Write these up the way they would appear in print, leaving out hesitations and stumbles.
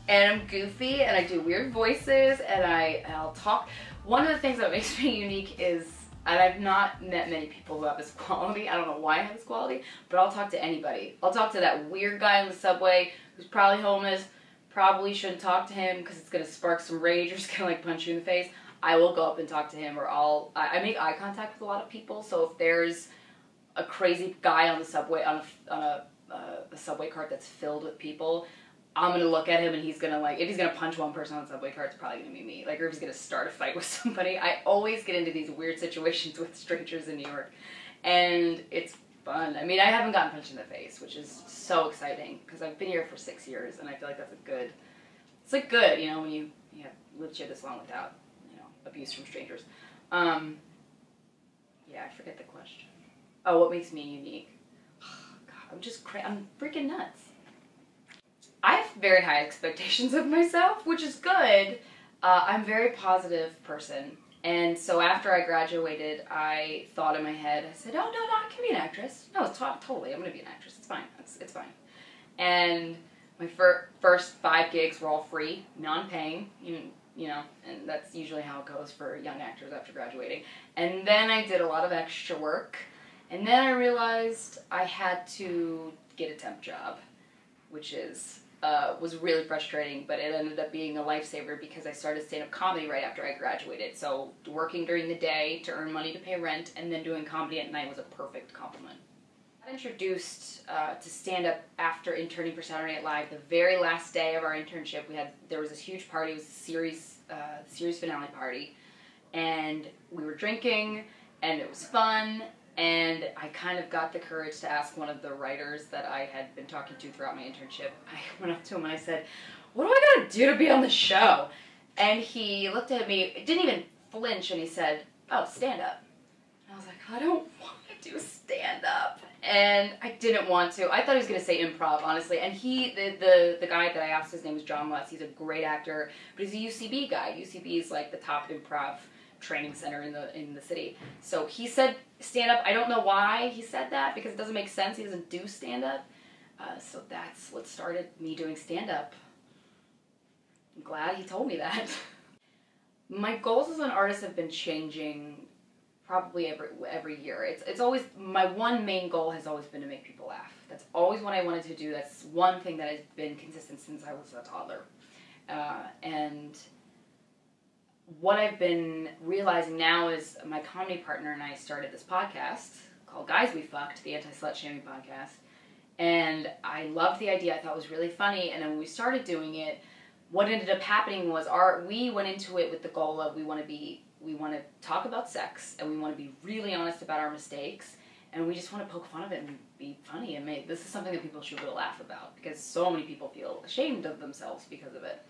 and I'm goofy, and I do weird voices, and I'll talk. One of the things that makes me unique is, and I've not met many people who have this quality. I don't know why I have this quality, but I'll talk to anybody. I'll talk to that weird guy on the subway who's probably homeless. Probably shouldn't talk to him because it's gonna spark some rage or it's gonna like punch you in the face. I will go up and talk to him, or I make eye contact with a lot of people. So if there's a crazy guy on the subway on a subway cart that's filled with people, I'm gonna look at him and he's gonna like, if he's gonna punch one person on the subway cart, it's probably gonna be me. Like, or if he's gonna start a fight with somebody. I always get into these weird situations with strangers in New York, and it's fun. I mean, I haven't gotten punched in the face, which is so exciting because I've been here for 6 years, and I feel like that's a good. It's like good, you know, when you have lived here this long without, you know, abuse from strangers. Yeah, I forget the question. Oh, what makes me unique? Oh, God, I'm freaking nuts. I have very high expectations of myself, which is good. I'm a very positive person. And so after I graduated, I thought in my head, I said, oh, no, I can be an actress. No, totally, I'm going to be an actress. It's fine. It's fine. And my first 5 gigs were all free, non-paying, you know, and that's usually how it goes for young actors after graduating. And then I did a lot of extra work. And then I realized I had to get a temp job, which was really frustrating, but it ended up being a lifesaver because I started stand-up comedy right after I graduated. So working during the day to earn money to pay rent and then doing comedy at night was a perfect complement. I got introduced to stand-up after interning for Saturday Night Live. The very last day of our internship, there was this huge party. It was a series finale party, and we were drinking, and it was fun. And I kind of got the courage to ask one of the writers that I had been talking to throughout my internship. I went up to him and I said, what do I gotta do to be on the show? And he looked at me, didn't even flinch, and he said, oh, stand up. And I was like, I don't want to do stand up. And I didn't want to. I thought he was gonna say improv, honestly. And the guy that I asked, his name was John Lutz. He's a great actor, but he's a UCB guy. UCB is like the top improv training center in the city. So he said stand up. I don't know why he said that because it doesn't make sense. He doesn't do stand up. So that's what started me doing stand up. I'm glad he told me that. My goals as an artist have been changing probably every year. It's always, my one main goal has always been to make people laugh. That's always what I wanted to do. That's one thing that has been consistent since I was a toddler. And what I've been realizing now is my comedy partner and I started this podcast called Guys We Fucked, the anti-slut shaming podcast. And I loved the idea. I thought it was really funny. And then when we started doing it, what ended up happening was we went into it with the goal of we want to talk about sex, and we want to be really honest about our mistakes, and we just want to poke fun of it and be funny. And this is something that people should really laugh about because so many people feel ashamed of themselves because of it.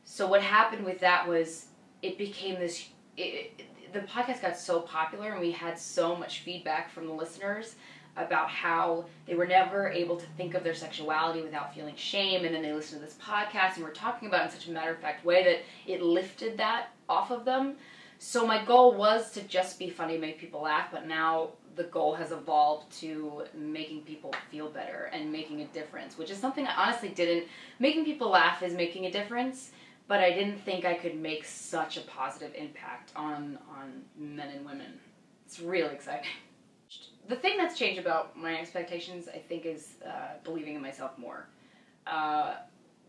So what happened with that was it became this, the podcast got so popular and we had so much feedback from the listeners about how they were never able to think of their sexuality without feeling shame, and then they listened to this podcast and we're talking about it in such a matter-of-fact way that it lifted that off of them. So my goal was to just be funny and make people laugh, but now the goal has evolved to making people feel better and making a difference, which is something I honestly didn't. Making people laugh is making a difference, but I didn't think I could make such a positive impact on men and women. It's really exciting. The thing that's changed about my expectations, I think, is believing in myself more.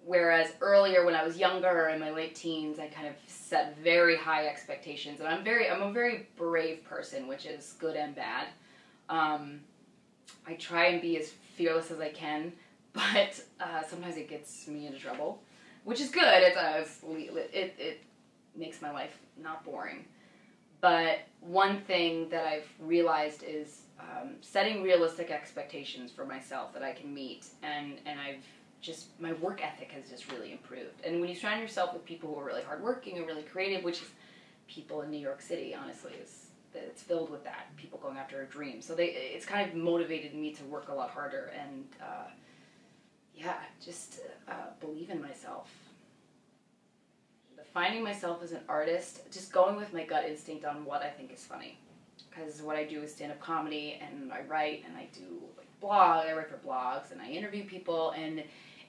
Whereas earlier, when I was younger, in my late teens, I kind of set very high expectations, and I'm a very brave person, which is good and bad. I try and be as fearless as I can, but sometimes it gets me into trouble, which is good. It makes my life not boring. But one thing that I've realized is setting realistic expectations for myself that I can meet, and my work ethic has just really improved. And when you surround yourself with people who are really hardworking and really creative, which is people in New York City, honestly, it's filled with that, people going after a dream. So it's kind of motivated me to work a lot harder and, believe in myself. Finding myself as an artist, just going with my gut instinct on what I think is funny. Because what I do is stand-up comedy, and I write, and I do I write for blogs, and I interview people, and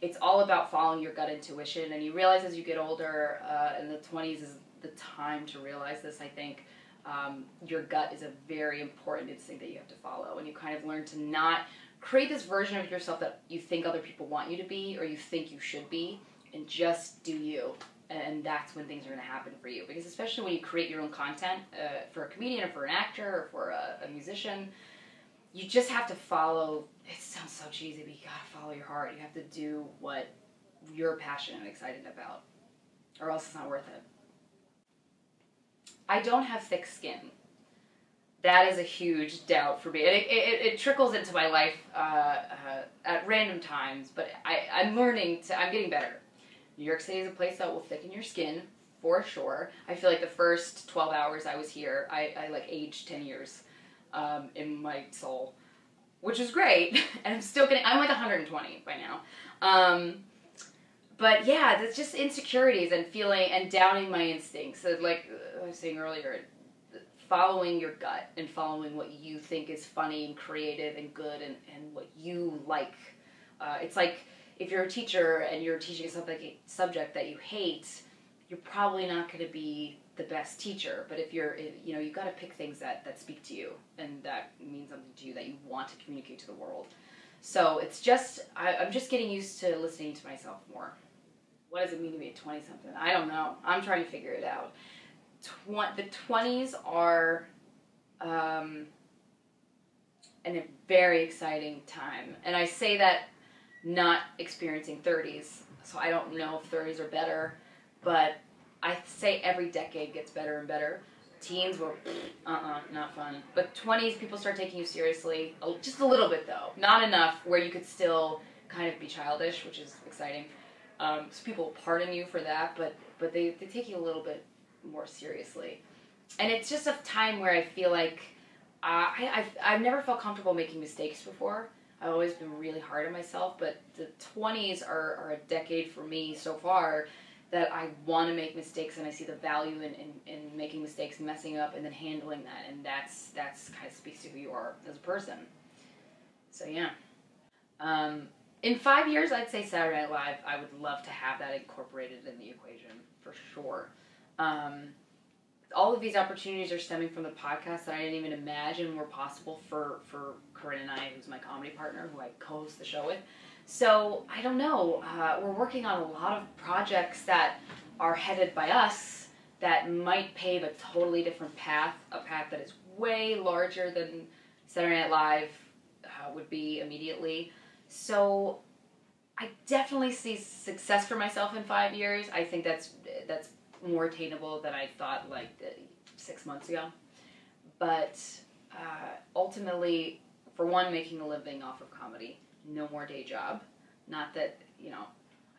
it's all about following your gut intuition, and you realize as you get older, in the 20s is the time to realize this, I think. Your gut is a very important instinct that you have to follow, and you kind of learn to not create this version of yourself that you think other people want you to be or you think you should be, and just do you. And that's when things are going to happen for you. Because especially when you create your own content, for a comedian or for an actor or for a musician, you just have to follow, it sounds so cheesy, but you got to follow your heart. You have to do what you're passionate and excited about, or else it's not worth it. I don't have thick skin. That is a huge doubt for me. And it trickles into my life at random times, but I'm getting better. New York City is a place that will thicken your skin, for sure. I feel like the first 12 hours I was here, I like aged 10 years in my soul, which is great. And I'm like 120 by now. But yeah, there's just insecurities and feeling and doubting my instincts. So like I was saying earlier, following your gut and following what you think is funny and creative and good and what you like. It's like if you're a teacher and you're teaching a subject that you hate, you're probably not going to be the best teacher. But if you've got to pick things that speak to you and that mean something to you that you want to communicate to the world. So it's just, I'm just getting used to listening to myself more. What does it mean to be a 20-something? I don't know. I'm trying to figure it out. The 20s are a very exciting time. And I say that not experiencing 30s, so I don't know if 30s are better, but I say every decade gets better and better. Teens were, not fun. But 20s, people start taking you seriously, just a little bit though. Not enough where you could still kind of be childish, which is exciting. So people pardon you for that, but they take you a little bit more seriously. And it's just a time where I feel like I've never felt comfortable making mistakes before. I've always been really hard on myself, but the 20s are a decade for me so far that I want to make mistakes, and I see the value in making mistakes, messing up, and then handling that, and that's kind of speaks to who you are as a person. So yeah. In 5 years, I'd say Saturday Night Live, I would love to have that incorporated in the equation, for sure. All of these opportunities are stemming from the podcast that I didn't even imagine were possible for Corinne and I, who's my comedy partner, who I co-host the show with. So, I don't know. We're working on a lot of projects that are headed by us that might pave a totally different path, a path that is way larger than Saturday Night Live would be immediately. So, I definitely see success for myself in 5 years. I think that's more attainable than I thought 6 months ago. But ultimately, for one, making a living off of comedy, no more day job. Not that,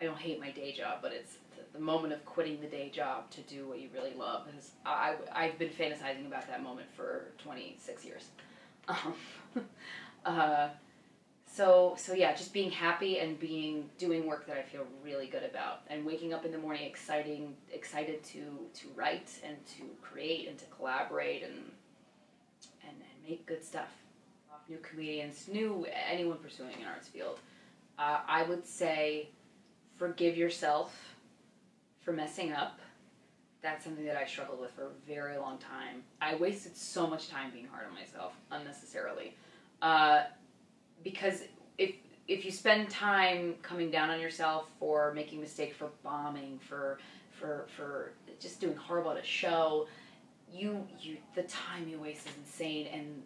I don't hate my day job, but it's the moment of quitting the day job to do what you really love. Because I've been fantasizing about that moment for 26 years. So yeah, just being happy and doing work that I feel really good about, and waking up in the morning excited to write and to create and to collaborate and make good stuff. New comedians, anyone pursuing an arts field. I would say forgive yourself for messing up. That's something that I struggled with for a very long time. I wasted so much time being hard on myself unnecessarily. Because if you spend time coming down on yourself for making mistakes, for bombing, for just doing horrible at a show, the time you waste is insane. And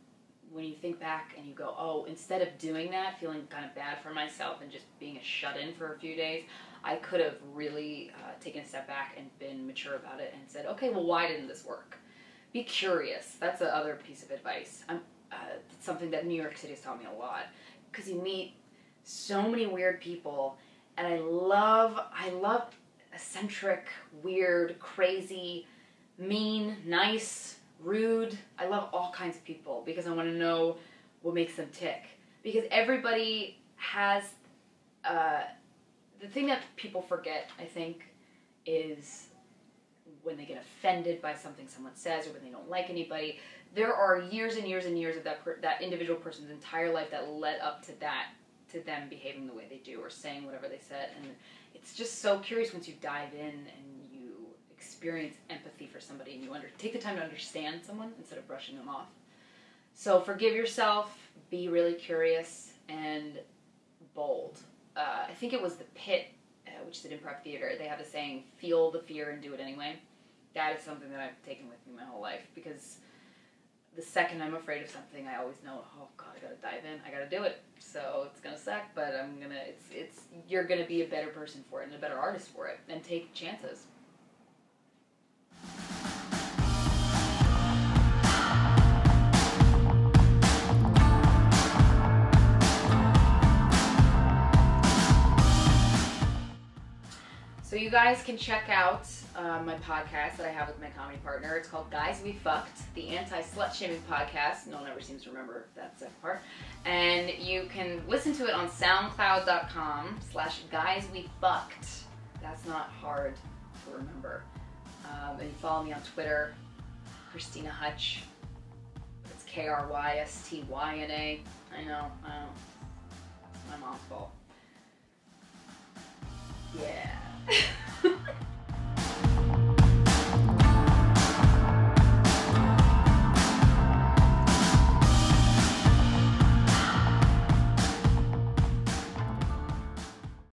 when you think back and you go, oh, instead of doing that, feeling kind of bad for myself and just being a shut-in for a few days, I could have really taken a step back and been mature about it and said, okay, well, why didn't this work? Be curious. That's the other piece of advice. It's something that New York City has taught me a lot, because you meet so many weird people, and I love eccentric, weird, crazy, mean, nice, rude. I love all kinds of people because I want to know what makes them tick. Because everybody has the thing that people forget, I think, is when they get offended by something someone says or when they don't like anybody. There are years and years and years of that individual person's entire life that led up to that to them behaving the way they do or saying whatever they said. And it's just so curious once you dive in and you experience empathy for somebody and you take the time to understand someone instead of brushing them off. So forgive yourself, be really curious, and bold. I think it was the Pit, which is an improv theater. They have a saying, feel the fear and do it anyway. That is something that I've taken with me my whole life, because the second I'm afraid of something, I always know, oh God, I gotta dive in, I gotta do it. So it's gonna suck, but you're gonna be a better person for it and a better artist for it, and take chances. So you guys can check out my podcast that I have with my comedy partner. It's called Guys We Fucked, the anti-slut-shaming podcast. No one ever seems to remember that second part. And you can listen to it on soundcloud.com/guyswefucked. That's not hard to remember. And you follow me on Twitter, Krystyna Hutch. It's Krystyna. I know. It's my mom's fault. Yeah.